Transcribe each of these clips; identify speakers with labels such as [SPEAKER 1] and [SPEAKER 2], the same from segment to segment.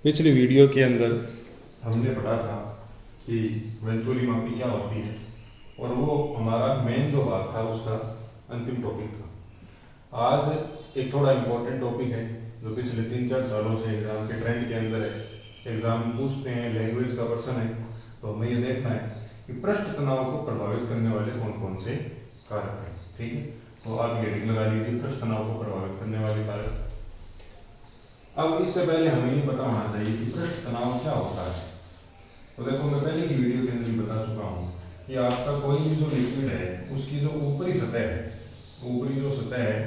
[SPEAKER 1] पिछली वीडियो के अंदर हमने पढ़ा था कि वेंचुअली मापी क्या होती है और वो हमारा मेन जो भाग था उसका अंतिम टॉपिक था। आज एक थोड़ा इम्पोर्टेंट टॉपिक है जो पिछले 3-4 सालों से एग्जाम के ट्रेंड के अंदर है। एग्जाम पूछते हैं, लैंग्वेज का पर्सन है, तो हमें ये देखना है कि पृष्ठ तनाव को प्रभावित करने वाले कौन कौन से कारक हैं। ठीक है, तो आप हेडिंग लगा लीजिए पृष्ठ तनाव को प्रभावित करने वाले कारक। अब इससे पहले हमें ये पता होना चाहिए कि पृष्ठ तनाव क्या होता है। तो देखो, मैं पहले की वीडियो के अंदर बता चुका हूँ कि आपका कोई भी जो लिक्विड है उसकी जो ऊपरी सतह है, ऊपरी जो सतह है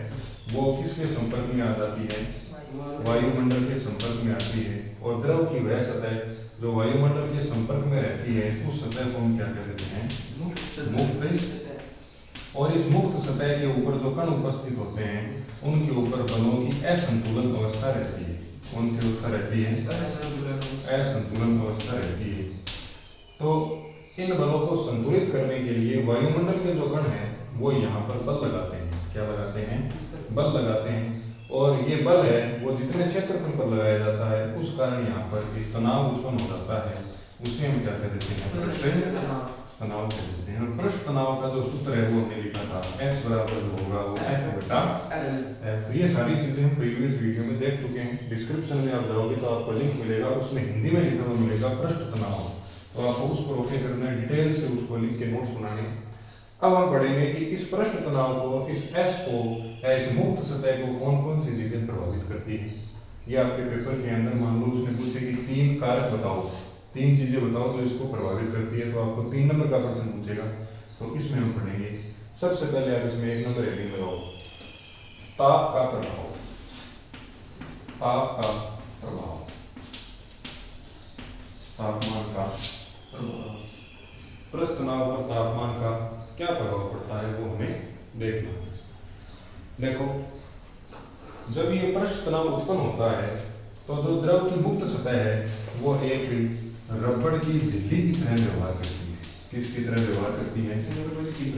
[SPEAKER 1] वो किसके संपर्क में आ जाती है? वायुमंडल के संपर्क में आती है। और द्रव की वह सतह जो वायुमंडल के संपर्क में रहती है उस सतह को हम क्या कहते हैं? मुक्त। और इस मुक्त सतह के ऊपर जो कण उपस्थित होते हैं उनके ऊपर बलों की असंतुलन अवस्था रहती है। कौन सी अवस्था रहती है? असंतुलन अवस्था रहती है। तो इन बलों को संतुलित करने के लिए वायुमंडल के जो कण हैं वो यहाँ पर बल लगाते हैं। क्या लगाते हैं? बल लगाते हैं। और ये बल है वो जितने क्षेत्रफल पर लगाया जाता है उस कारण यहाँ पर एक तनाव उत्पन्न हो जाता है। उसे हम क्या कह देते हैं? तनाव कह देते हैं। पृष्ठ तनाव का जो सूत्र है वो हमने लिखा था, S बराबर जो होगा वो F बटा F। तो ये सारी चीजें हम प्रीवियस वीडियो में देख चुके हैं। डिस्क्रिप्शन में आप जाओगे तो आपको लिंक मिलेगा, उसमें हिंदी में लिखा हुआ मिलेगा पृष्ठ तनाव। तो आपको उसको ओके करना है, डिटेल से उसको लिख के नोट्स बनाने। अब हम पढ़ेंगे कि इस पृष्ठ तनाव को, इस S को, इस मुक्त सतह को कौन कौन सी चीजें प्रभावित करती है। ये आपके पेपर के अंदर मान लो उसने पूछे कि 3 कारक बताओ, 3 चीजें बताओ जो इसको प्रभावित करती है, तो आपको 3 नंबर का प्रश्न पूछेगा। तो इसमें हम पढ़ेंगे सबसे पहले आप इसमें 1 नंबर हेडिंग लगाओ, ताप का प्रभाव। ताप का प्रभाव, तापमान का प्रभाव। पृष्ठ तनाव पर तापमान का क्या प्रभाव पड़ता है वो हमें देखना है। देखो, जब ये पृष्ठ तनाव उत्पन्न होता है तो जो द्रव की मुक्त सतह है वो एक रबड़ की झिल्ली की तरह व्यवहार करती है। किसकी तरह व्यवहार करती है?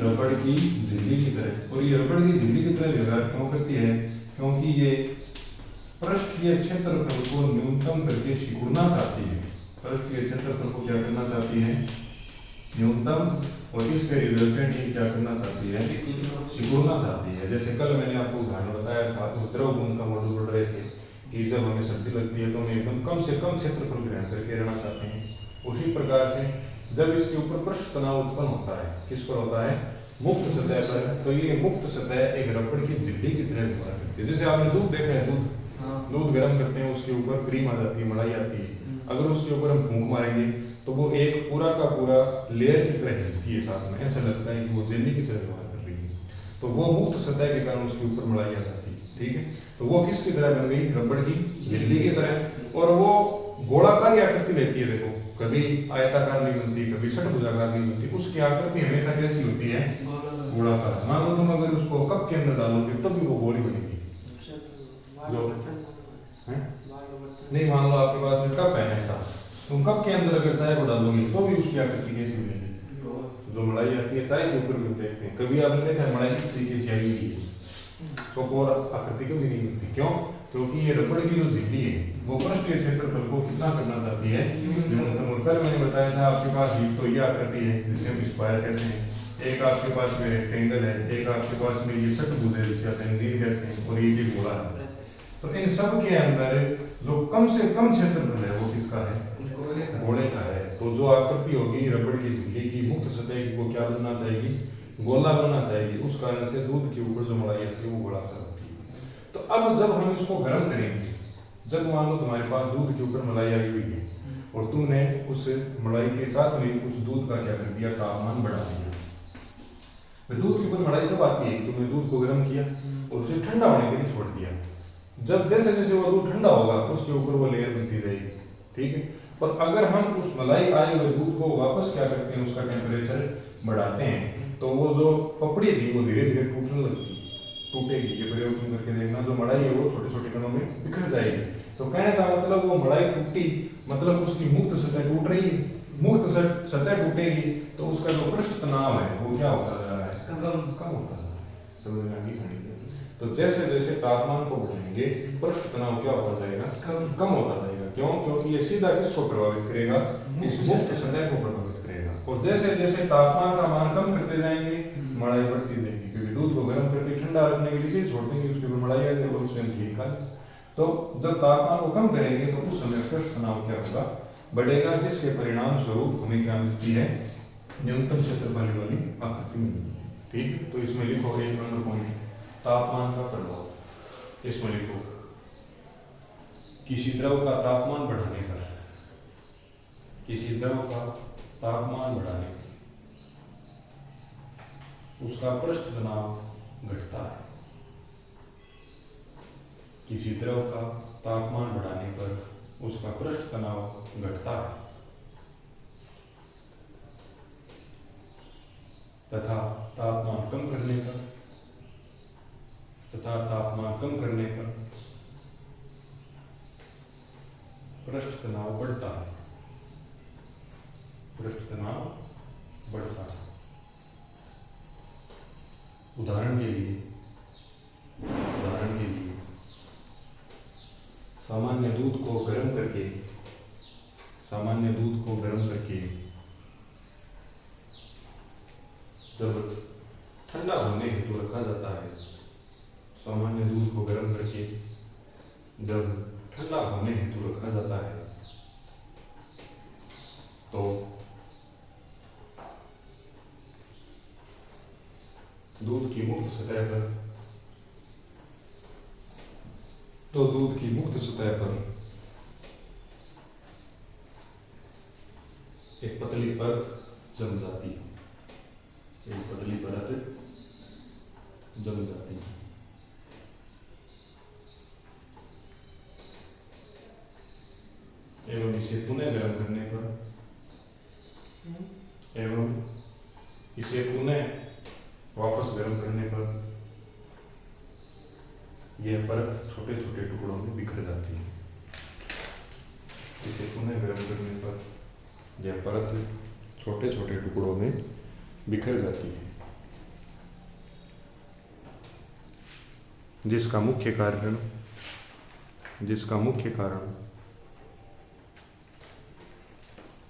[SPEAKER 1] रबड़ की झिल्ली की तरह। और ये रबड़ की झिल्ली की तरह व्यवहार क्यों करती है? क्योंकि ये पृष्ठीय क्षेत्रफल को न्यूनतम करके सिकुड़ना चाहती है। पृष्ठीय क्षेत्रफल को क्या करना चाहती है? न्यूनतम। और इसके रिजल्टेंट ये क्या करना चाहती है? सिकुड़ना चाहती है। जैसे कल मैंने आपको उदाहरण बताया था, उस द्रव गुण का मॉडल पढ़ रहे थे कि जब हमें सर्दी लगती है तो हम एकदम कम से कम क्षेत्रफल ग्रहण करके रहना चाहते हैं। उसी प्रकार से जब इसके ऊपर पृष्ठ तनाव उत्पन्न होता है, किस पर होता है? मुक्त सतह पर। तो ये मुक्त सतह एक रबड़ की झिल्ली की तरह व्यवहार करती है। जैसे आपने दूध देखा है, दूध गर्म करते हैं, उसके ऊपर क्रीम आ जाती है, मलाई आती है। अगर उसके ऊपर हम फूंक मारेंगे तो वो एक पूरा का पूरा लेयर की तरह हिलती है, साथ में ऐसा लगता है कि वो जेली की तरह व्यवहार कर रही है। तो वो मुक्त सतह के कारण उसके ऊपर मलाई आ जाती है। ठीक है, तो वो किसकी तरह बन गई? रबड़ की झिल्ली की तरह। और वो गोलाकार आकृति लेती है। देखो, कभी आयताकार नहीं बनती, कभी षटभुजाकार नहीं बनती, उसकी आकृति हमेशा कैसी होती है? गोलाकार। मान लो तुम अगर उसको कप के अंदर डालोगे तब भी वो गोली बनेगी। जो नहीं, मान लो आपके पास में कप है, ऐसा तुम कप के अंदर अगर चाय को डालोगे तो भी उसकी आकृति कैसी बनेगी? जो मलाई आती है चाय के ऊपर भी देखते हैं, कभी आपने देखा है मलाई किस तरीके से आई हुई है? चौकोर आकृति कभी नहीं बनती। क्यों? क्योंकि ये रबड़ की जो झिल्ली है वो पृष्ठीय क्षेत्रफल को कितना करना चाहती है? न्यूनतम। और कल मैंने बताया था आपके पास एक तो ये आकृति है जिसे हम स्क्वायर कहते हैं, एक आपके पास में रेक्टेंगल है, एक आपके पास में ये षटभुज है जिसे आप एंजीन कहते हैं, और ये गोला है। तो इन सब के अंदर जो कम से कम क्षेत्रफल है वो किसका है? गोले का है। तो जो आकृति होगी रबड़ की झिल्ली की मुक्त सतह की वो क्या बनना चाहिए? गोला बनना चाहिए। उस कारण से दूध के ऊपर जो मलाई आती है वो गोलाकार होती है। तो अब जब हम इसको गर्म करेंगे, जब मान लो तुम्हारे पास दूध के ऊपर मलाई आई हुई है और तुमने उस मलाई के साथ में उस दूध का क्या कर दिया? तापमान बढ़ा दिया। दूध के ऊपर मलाई कब आती है? तुमने दूध को गर्म किया और उसे ठंडा होने के लिए छोड़ दिया। जब जैसे जैसे वो दूध ठंडा होगा उसके ऊपर वो लेयर बनती रहेगी। ठीक है, और अगर हम उस मलाई आए हुए दूध को वापस क्या करते हैं? उसका टेम्परेचर बढ़ाते हैं तो वो जो पपड़ी थी वो धीरे धीरे टूटने लगती, टूटेगी। ये प्रयोग तुम करके देखना, जो मलाई है वो छोटे छोटे कणों में बिखर जाएगी। तो कहने का मतलब वो मलाई टूटी मतलब उसकी मुक्त सतह टूट रही है। मुक्त सतह टूटेगी तो उसका जो पृष्ठ तनाव है वो क्या होता जा रहा है? कम होता जा रहा है। समझ में आ गई? तो जैसे जैसे तापमान को बढ़ाएंगे पृष्ठ तनाव क्या होता जाएगा? कम होता जाएगा। क्यों? क्योंकि ये सीधा किसको प्रभावित करेगा? इस मुक्त सतह को प्रभावित करेगा। और जैसे जैसे तापमान का मान कम करते जाएंगे मड़ाई बढ़ती जाएगी, क्योंकि दूध को गर्म करके ठंडा रखने के लिए छोड़ देंगे, उसके ऊपर मड़ाई आ जाएगी और उससे घी निकालेंगे। तो जब तापमान को कम करेंगे तो उस समय पृष्ठ तनाव क्या होगा? बढ़ेगा, जिसके परिणाम स्वरूप हमें क्या मिलती है? न्यूनतम क्षेत्रफल वाली आकृति मिलती है। ठीक, तो इसमें लिखो एक नंबर पॉइंट, तापमान का प्रभाव। इसमें लिखो किसी द्रव का तापमान बढ़ाने पर, किसी द्रव का तापमान बढ़ाने पर उसका पृष्ठ तनाव घटता है। किसी द्रव का तापमान बढ़ाने पर उसका पृष्ठ तनाव घटता है तथा तापमान कम करने पर पृष्ठ तनाव बढ़ता है। पृष्ठ तनाव बढ़ता है। उदाहरण के लिए सामान्य दूध को गर्म करके जब ठंडा होने हेतु रखा जाता है, सामान्य दूध को गर्म करके जब ठंडा होने हेतु रखा जाता है तो दूध की मुक्त सतह पर एक पतली परत जम जाती है। एवं इसे पुनः गर्म करने पर वापस गर्म करने पर यह परत छोटे छोटे टुकड़ों में बिखर जाती है। इसे पुनः गर्म करने पर यह परत छोटे छोटे टुकड़ों में बिखर जाती है, जिसका मुख्य कारण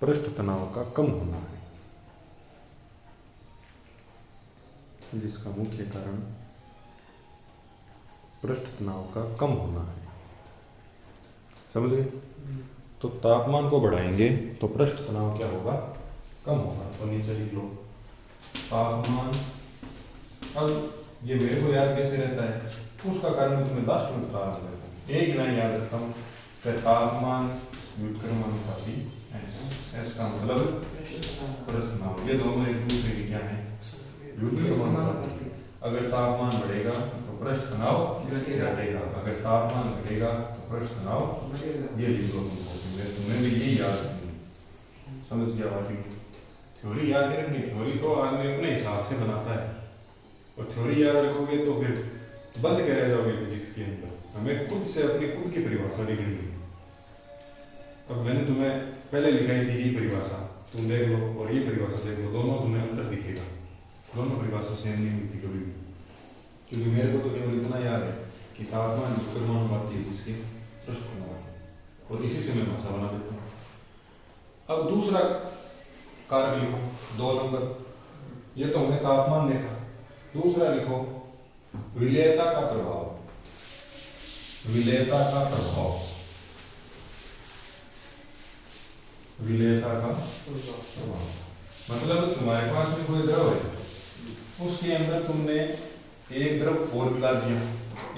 [SPEAKER 1] पृष्ठ तनाव का कम होना है। जिसका मुख्य कारण पृष्ठ तनाव का कम होना है। समझ गए? तो तापमान को बढ़ाएंगे तो पृष्ठ तनाव क्या होगा? कम होगा। तो नीचे लिख लो तापमान। अब ये मेरे को याद कैसे रहता है, उसका कारण मैं तुम्हें लास्ट में बता रहा हूँ। एक ना याद रखता हूँ, फिर तापमान व्युत्क्रमानुपाती एस का मतलब पृष्ठ तनाव। ये दोनों एक दूसरे की क्या है? व्युत्क्रमानुपाती। अगर तापमान बढ़ेगा तो पृष्ठ तनाव घटेगा, अगर तापमान घटेगा तो पृष्ठ तनाव। ये लिख लो तुमको, तुम्हें भी यही याद रखनी। समझ गया बात? थ्योरी याद नहीं रखनी, थ्योरी को आदमी अपने हिसाब से बनाता है, और थ्योरी याद रखोगे तो फिर बंद कर जाओगे फिजिक्स के अंदर। हमें खुद से अपनी खुद की परिभाषा लिखनी है। अब मैंने तुम्हें पहले लिखाई थी ये परिभाषा, तुम देख लो, और ये परिभाषा देख लो, दोनों तुम्हें अंतर दिखेगा। दोनों परिभाषा सेम नहीं मिलती कभी भी, क्योंकि मेरे को तो केवल इतना याद है कि तापमान व्युत्क्रमानुपाती है जिसके पृष्ठ तनाव, और इसी से मैं भाषा बना देता हूँ। अब दूसरा कारक लिखो, 2 नंबर। ये तो हमने तापमान देखा। दूसरा लिखो विलेयता का प्रभाव। विलेयता का प्रभाव मतलब तुम्हारे पास में कोई द्रव है, उसके अंदर तुमने एक द्रव और मिला दिया।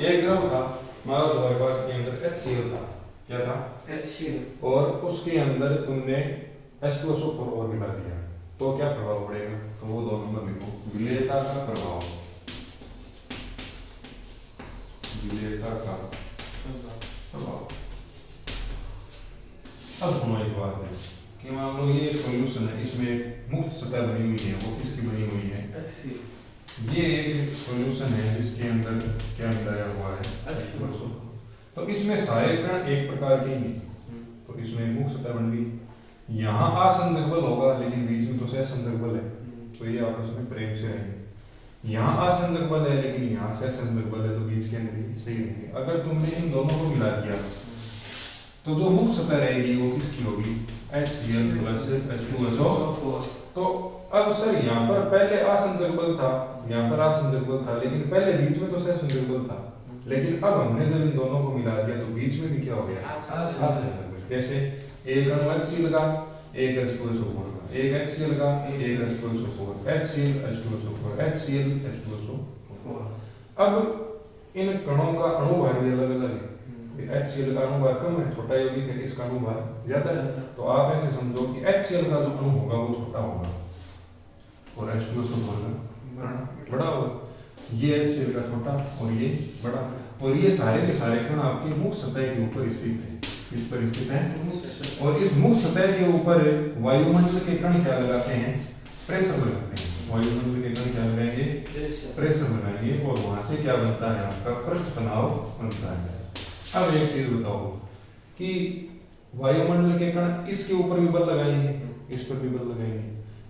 [SPEAKER 1] एक द्रव था, मान लो तुम्हारे पास के अंदर HCl था। क्या था? HCl। और उसके अंदर तुमने H2SO4 और मिला दिया, तो क्या प्रभाव पड़ेगा? तो वो 2 नंबर लिखो, विलेयता का प्रभाव। विलेयता का प्रभाव। अब सुनो एक बात है कि मान लो ये सॉल्यूशन है, इसमें मुक्त सतह बनी हुई है, वो किसकी बनी हुई है? ये एक सॉल्यूशन है जिसके अंदर क्या मिलाया हुआ है? H2SO। तो इसमें सारे कण एक प्रकार के ही, तो इसमें मुक्त सतह बन गई। यहाँ असंजक बल होगा, लेकिन बीच में तो सहसंजक बल है, तो ये आपस में प्रेम से रहेंगे। यहाँ असंजक बल है लेकिन यहाँ सहसंजक बल है, तो बीच के अंदर सही रहेंगे। अगर तुमने इन दोनों को मिला दिया तो जो मुक्त सतह रहेगी वो किसकी होगी, HCl प्लस H2SO। तो अब सर यहाँ पर पहले असंजक बल था, यहाँ पर असंजक बल था, लेकिन पहले बीच में तो सहसंजक बल था, लेकिन अब हमने जब इन दोनों को मिला दिया तो बीच में भी क्या हो गया, असंजक बल। जैसे एक अणु HCl का, एक H2SO4 का, एक HCl का, एक H2SO4, HCl H2SO4, HCl H2SO4। अब इन कणों का अणुभार भी अलग अलग है। HCl का अणुभार कम है, छोटा यौगिक है, इसका अणुभार ज्यादा है। तो आप ऐसे समझो कि HCl का जो अणु होगा वो छोटा होगा और H2SO4 का बड़ा होगा। ये HCl का छोटा और ये बड़ा, और ये सारे के सारे कण आपकी मुक्त सतह के ऊपर स्थित है। किस पर स्थित है, और इस मुक्त सतह के ऊपर वायुमंडल के कण क्या लगाते हैं, प्रेशर लगाते हैं। वायुमंडल के कण क्या लगाएंगे, प्रेशर लगाएंगे, और वहां से क्या बनता है, आपका पृष्ठ तनाव बनता है। अब एक चीज बताओ कि वायुमंडल के कण इसके ऊपर भी बल लगाएंगे, इस पर भी बल लगाएंगे,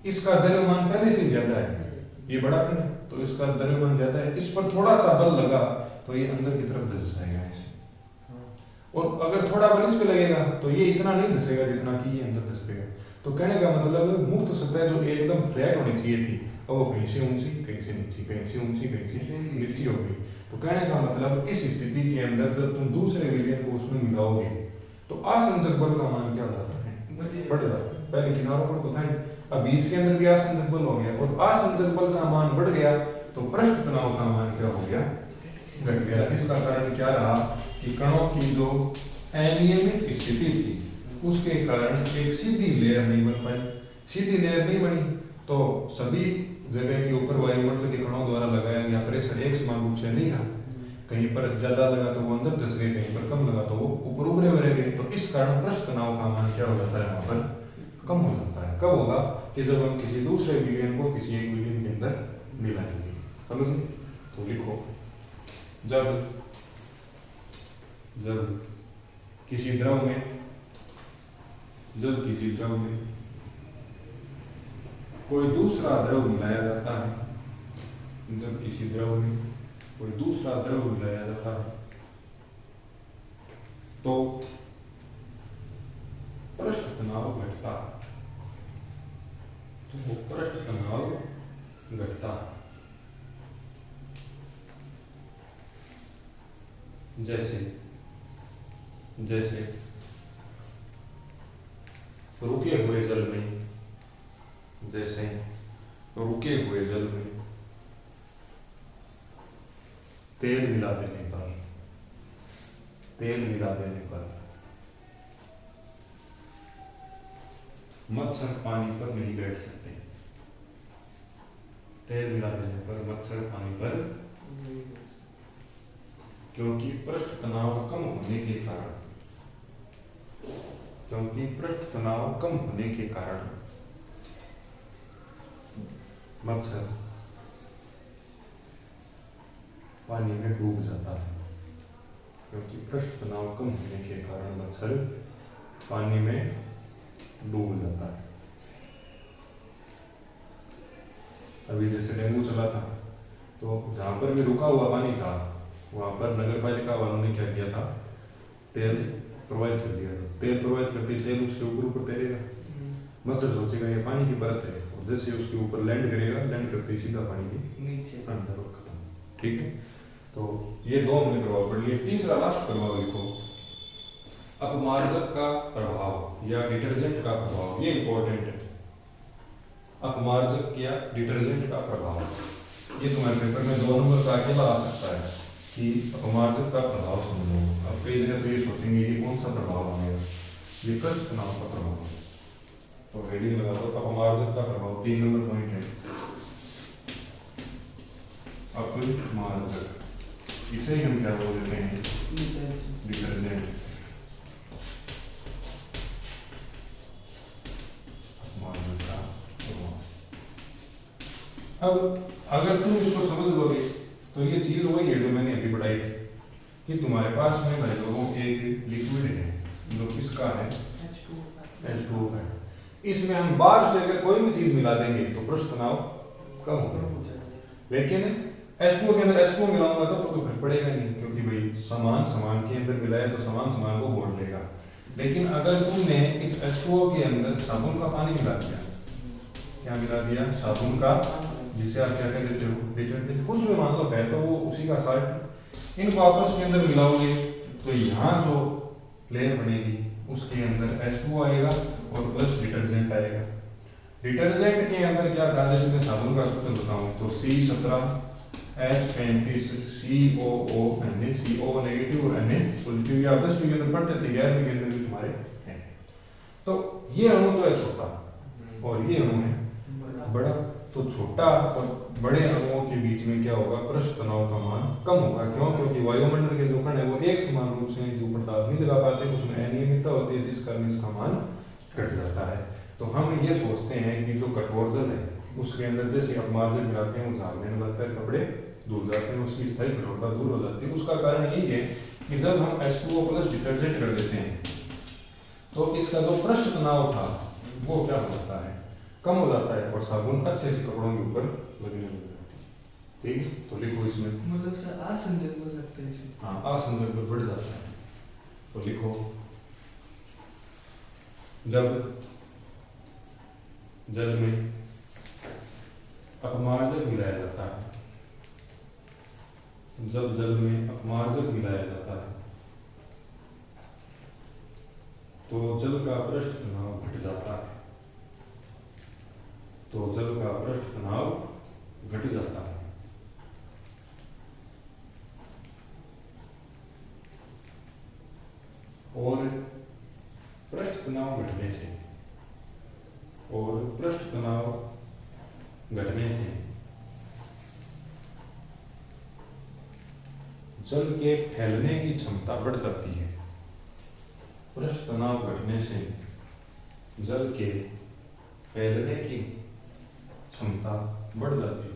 [SPEAKER 1] इसका द्रव्यमान पहले से ज्यादा है, ये बड़ा कण है तो इसका द्रव्यमान ज्यादा है, इस पर थोड़ा सा बल लगा तो ये अंदर की तरफ धंस जाएगा ऐसे, और अगर थोड़ा बल इस पे लगेगा तो ये इतना नहीं धंसेगा जितना कि ये अंदर धंसेगा। तो कहने का मतलब मुक्त सतह जो एकदम फ्लैट होनी चाहिए थी, अब वो कहीं से ऊंची, कहीं से नीची, कहीं से ऊंची, कहीं से नीची हो गई। तो कहने का मतलब इस स्थिति के अंदर जब तुम दूसरे विलयन को उसमें मिलाओगे तो असंजक बल का मान क्या हो जाता है, बढ़ जाता है। पहले किनारों पर तो था, अब बीच के अंदर भी असंजक बल हो गया, और असंजक बल का मान बढ़ गया तो पृष्ठ तनाव का मान क्या हो गया, घट गया। इसका कारण क्या रहा कि कणों की जो अनियमित स्थिति थी उसके कारण एक सीधी लेयर नहीं बन पाई। सीधी लेयर नहीं बनी तो सभी जगह के ऊपर वायुमंडल के कणों द्वारा लगाया गया प्रेशर एक समान रूप से नहीं रहा, कहीं पर ज्यादा लगा तो वो अंदर धंस गए, कहीं पर कम लगा तो वो ऊपर उभरे हुए रह गए। तो इस कारण पृष्ठ तनाव का मान क्या हो जाता है, वहां पर कम हो जाता है। कब होगा कि जब हम किसी दूसरे विलयन को किसी एक विलयन के अंदर मिलाएंगे। समझ, तो लिखो, जब किसी द्रव में कोई दूसरा द्रव मिलाया जाता है, जब किसी द्रव में कोई दूसरा द्रव मिलाया जाता है तो पृष्ठ तनाव घटता है, तो पृष्ठ तनाव घटता है। जैसे रुके हुए जल में, तेल मिला देने पर मच्छर पानी पर नहीं बैठ सकते। तेल मिला देने पर मच्छर पानी पर, क्योंकि पृष्ठ तनाव कम होने के कारण मच्छर पानी में डूब जाता है। क्योंकि पृष्ठ तनाव कम होने के कारण मच्छर पानी में डूब जाता है। अभी जैसे डेंगू चला था तो जहां पर भी रुका हुआ पानी था वहां पर नगर पालिका वालों ने क्या किया था, तेल प्रोवाइड कर दिया था। तेल प्रोवाइड करते तेल उसके ऊपर तैरेगा, मच्छर सोचेगा ये पानी की परत है, और जैसे उसके ऊपर लैंड करेगा, लैंड करते सीधा पानी के नीचे अंदर खत्म। ठीक है, तो ये दो हमने प्रभाव पढ़ लिए। तीसरा लास्ट प्रभाव लिखो, अपमार्जक का प्रभाव या डिटर्जेंट का प्रभाव। ये इंपॉर्टेंट है, अपमार्जक या डिटर्जेंट का प्रभाव। ये तुम्हारे पेपर में 2 नंबर का अकेला आ सकता है कि अपमार्जक का प्रभाव समझो। अब कई जगह तो ये सोचेंगे ये कौन सा प्रभाव आ गया, ये पृष्ठ तनाव का प्रभाव। तो हेडिंग लगा दो अपमार्जक का प्रभाव, 3 नंबर पॉइंट है अपमार्जक। इसे ही हम क्या बोल देते हैं, डिटर्जेंट। अपमार्जक का प्रभाव। अब अगर तुम इसको समझ लोगे तो ये चीज वही है जो मैंने अभी पढ़ाई थी कि तुम्हारे पास में भाई लोगों एक लिक्विड है जो किसका है, H2O है। इसमें हम बाहर से अगर कोई भी चीज मिला देंगे तो पृष्ठ तनाव कम होगा, लेकिन H2O के अंदर H2O मिलाऊंगा तो कोई फर्क पड़ेगा नहीं, क्योंकि भाई समान के अंदर मिलाया तो समान को मोड़ लेगा। लेकिन अगर तुमने इस H2O के अंदर साबुन का पानी मिला दिया, क्या मिला दिया, साबुन का, जिसे आप क्या कह देते हो डिटर्जेंट, कुछ भी मान लो है तो वो उसी का साल्ट, इनको आपस के अंदर मिलाओगे तो यहाँ जो लेयर बनेगी उसके अंदर H2O आएगा और प्लस डिटर्जेंट आएगा। डिटर्जेंट के अंदर क्या था, जैसे मैं साबुन का सूत्र बताऊं तो C17H35 COO CO नेगेटिव और Na पॉजिटिव, या 10वीं के अंदर पढ़ते थे, 11वीं के अंदर भी तुम्हारे हैं। तो ये अणु तो है छोटा और ये अणु है बड़ा, तो छोटा और बड़े अणुओं के बीच में क्या होगा, पृष्ठ तनाव का मान कम होगा। क्यों? क्योंकि वायुमंडल के जो कण है वो एक समान रूप से जो पदार्थ नहीं लगा पाते, उसमें अनियमितता होती है, जिस कारण इसका मान घट जाता है। तो हम ये सोचते हैं कि जो कठोर जल है उसके अंदर जैसे अपमार्जन मिलाते हैं वो झागने लगता है, कपड़े धुल जाते हैं, उसकी स्थायी कठोरता दूर हो जाती है। उसका कारण यही है कि जब हम H2O प्लस डिटर्जेंट कर देते हैं तो इसका जो पृष्ठ तनाव था वो क्या हो जाता है, कम हो जाता है, और साबुन अच्छे से कपड़ों के ऊपर लगने लग जाती है। ठीक, तो लिखो इसमें,
[SPEAKER 2] मतलब सर असंजक हो सकता है इसमें।
[SPEAKER 1] हाँ, असंजक बढ़ जाता है। तो लिखो, जब जल में अपमार्जक मिलाया जाता है, जब जल में अपमार्जक मिलाया जाता है तो जल का पृष्ठ तनाव घट जाता है, तो जल का पृष्ठ तनाव घट जाता है। और पृष्ठ तनाव घटने से, और पृष्ठ तनाव घटने से जल के फैलने की क्षमता बढ़ जाती है। पृष्ठ तनाव घटने से जल के फैलने की क्षमता बढ़ जाती है,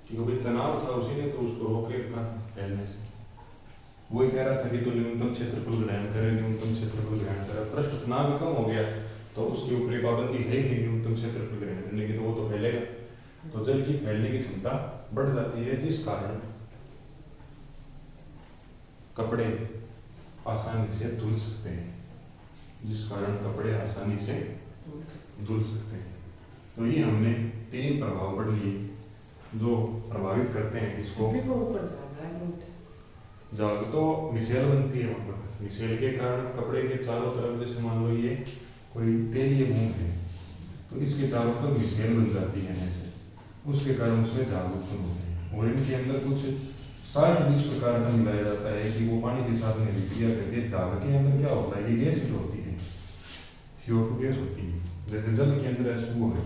[SPEAKER 1] क्योंकि तनाव था उसी ने तो उसको रोके रखा फैलने से। वही कह रहा था कि तो न्यूनतम क्षेत्रफल ग्रहण करे, न्यूनतम क्षेत्रफल ग्रहण करे, पृष्ठ तनाव भी कम हो गया तो उसके ऊपर पाबंदी है कि न्यूनतम क्षेत्रफल ग्रहण करने की, तो वो तो फैलेगा, तो जल की फैलने की क्षमता बढ़ जाती है, जिस कारण कपड़े आसानी से धुल सकते हैं, जिस कारण कपड़े आसानी से धुल सकते हैं। तो ये हमने 3 प्रभाव पढ़ लिए जो प्रभावित करते हैं किसको, जाग, तो मिसेल बनती है, मतलब मिसेल के कारण कपड़े के चारों तरफ, जैसे मान लो ये कोई तेलीय बूंद है तो इसके चारों तरफ मिसेल बन जाती है ऐसे, उसके कारण उसमें झाग उत्पन्न होते हैं। और इनके अंदर कुछ 60-20 प्रकार का मिलाया जाता है कि वो पानी के साथ में रिक्रिया करके झाग के अंदर क्या होता है, ये गैस होती है, CO2 गैस होती है। जैसे जल के अंदर H2O है,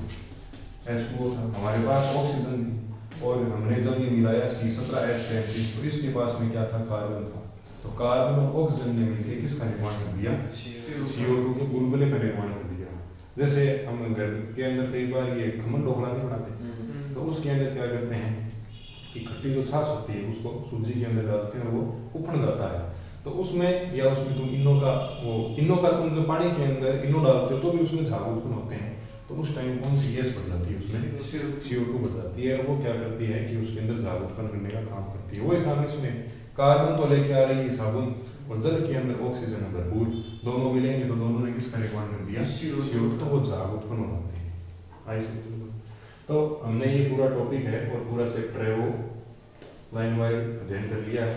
[SPEAKER 1] H2O था, हमारे पास ऑक्सीजन थी, और हमने जब ये मिलाया C17H35 तो इसके पास में क्या था, कार्बन था, तो कार्बन और ऑक्सीजन ने मिलकर किसका निर्माण कर दिया, CO2 के बुलबुले का निर्माण कर दिया। जैसे हम घर के अंदर कई बार ये खमन ढोकला नहीं बनाते, तो उसके अंदर क्या करते हैं कि खट्टी जो छाछ होती है उसको सूजी के अंदर डालते हैं और वो उफड़ जाता है, तो उसमें या उसमें तुम इनो का तुम जो पानी के अंदर इनो डालते हो तो भी उसमें झाग उत्पन्न होते हैं, तो उस टाइम कौन सी गैस बढ़ जाती है, उसमें CO2 बढ़ जाती है, और वो क्या करती है कि उसके अंदर झाग उत्पन्न करने का काम करती है। वही काम इसमें, कार्बन तो लेके आ रही है साबुन, और जल के अंदर ऑक्सीजन है भरपूर, दोनों मिलेंगे तो दोनों ने किसका निर्माण कर दिया, CO2, तो वो झाग उत्पन्न हो जाती है। तो हमने ये पूरा टॉपिक है और पूरा चैप्टर है वो लाइन वाइज अध्ययन कर लिया है।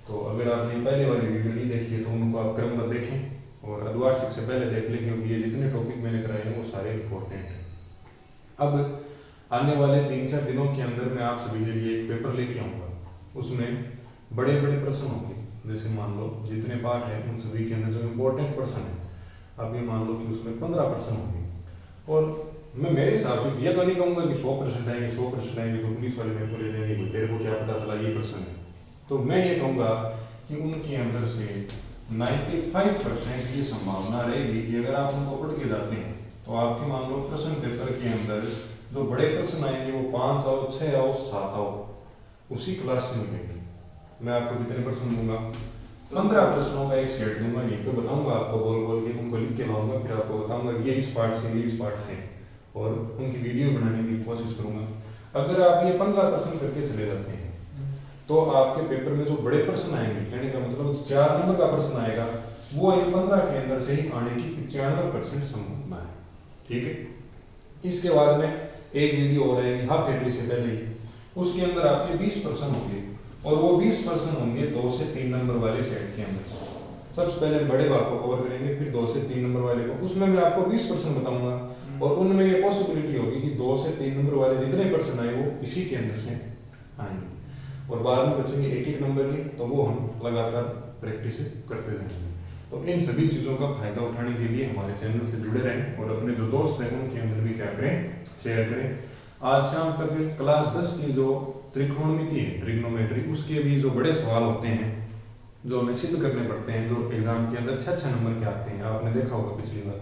[SPEAKER 1] तो अगर आपने पहले वाली वीडियो नहीं देखी है तो उनको आप क्रमबद्ध देखें और अर्धवार्षिक से पहले देख लें, क्योंकि ये जितने टॉपिक मैंने कराए हैं वो सारे इंपॉर्टेंट हैं। अब आने वाले 3-4 दिनों के अंदर मैं आप सभी के लिए एक पेपर लेके आऊँगा, उसमें बड़े बड़े प्रश्न होंगे, जैसे मान लो जितने पार्ट हैं उन सभी के अंदर जो इम्पोर्टेंट प्रश्न है, अब ये मान लो कि उसमें 15 प्रश्न होंगे, और मैं मेरे हिसाब से ये तो नहीं कहूँगा कि 100% आएंगे, 100% आएंगे तो पुलिस वाले मेरे को ले लेंगे, तेरे को क्या पता चला ये प्रश्न है, तो मैं ये कहूँगा कि उनके अंदर से 95% ये संभावना रहेगी कि अगर आप उनको पढ़ के जाते हैं तो आपके मान लो प्रश्न पेपर के अंदर जो बड़े प्रश्न आएंगे वो 5 आओ, 6 आओ, 7 आओ, उसी क्लास में मिलेंगे। मैं आपको कितने प्रश्न दूंगा, 15 प्रश्नों का एक सेट दूंगा, यहीं पे बताऊंगा आपको, बोल बोल के उनको लिख के लाऊंगा, फिर आपको बताऊंगा ये इस पार्ट से, ये इस पार्ट से, और उनकी वीडियो बनाने की कोशिश करूंगा। अगर आप ये 15 प्रश्न करके चले जाते हैं तो आपके पेपर में जो बड़े प्रश्न आएंगे, कहने का मतलब 4 नंबर का प्रश्न आएगा वो इन 15 के अंदर से ही आने की 95% संभावना है। ठीक है, इसके बाद में एक वीडियो हो रहेगी हाफ ईयरली से पहले ही, उसके अंदर आपके 20% होंगे और वो 20% होंगे 2 से 3 नंबर वाले सेट के अंदर से। सबसे पहले बड़े भाग को कवर करेंगे, फिर 2 से 3 नंबर वाले को, उसमें मैं आपको 20% बताऊंगा और उनमें ये पॉसिबिलिटी होगी कि 2 से 3 नंबर वाले जितने परसेंट आए वो इसी के अंदर से आएंगे और बाद में बचेंगे एक एक नंबर के, तो वो हम लगातार प्रैक्टिस करते रहेंगे। तो इन सभी चीज़ों का फायदा उठाने के लिए हमारे चैनल से जुड़े रहें और अपने जो दोस्त हैं उनके अंदर भी क्या करें, शेयर करें। आज शाम तक क्लास 10 की जो त्रिकोणमिति है, ट्रिग्नोमेट्री, उसके भी जो बड़े सवाल होते हैं जो हमें सिद्ध करने पड़ते हैं, जो एग्जाम के अंदर 6 नंबर के आते हैं, आपने देखा होगा पिछली बार,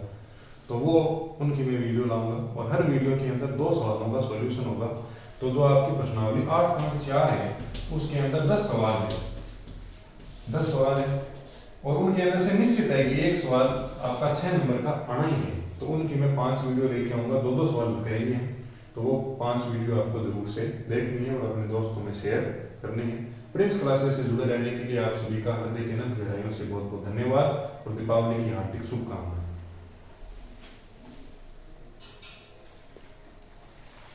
[SPEAKER 1] तो वो उनकी मैं वीडियो लाऊंगा और हर वीडियो के अंदर 2 सवालों का सॉल्यूशन होगा। तो जो आपकी प्रश्नावली 8.4 है उसके अंदर 10 सवाल है, 10 सवाल है और उनके अंदर से निश्चित है कि एक सवाल आपका 6 नंबर का आना ही है। तो उनकी मैं 5 वीडियो लेके आऊँगा, 2-2 सवाल करेंगे हम, तो वो 5 वीडियो आपको जरूर से देखनी है और अपने दोस्तों में शेयर करनी है। प्रिंस क्लासेस से जुड़े रहने के लिए आप सभी का हृदय के अनंत गहराइयों से बहुत बहुत धन्यवाद और दीपावली की हार्दिक शुभकामनाएं।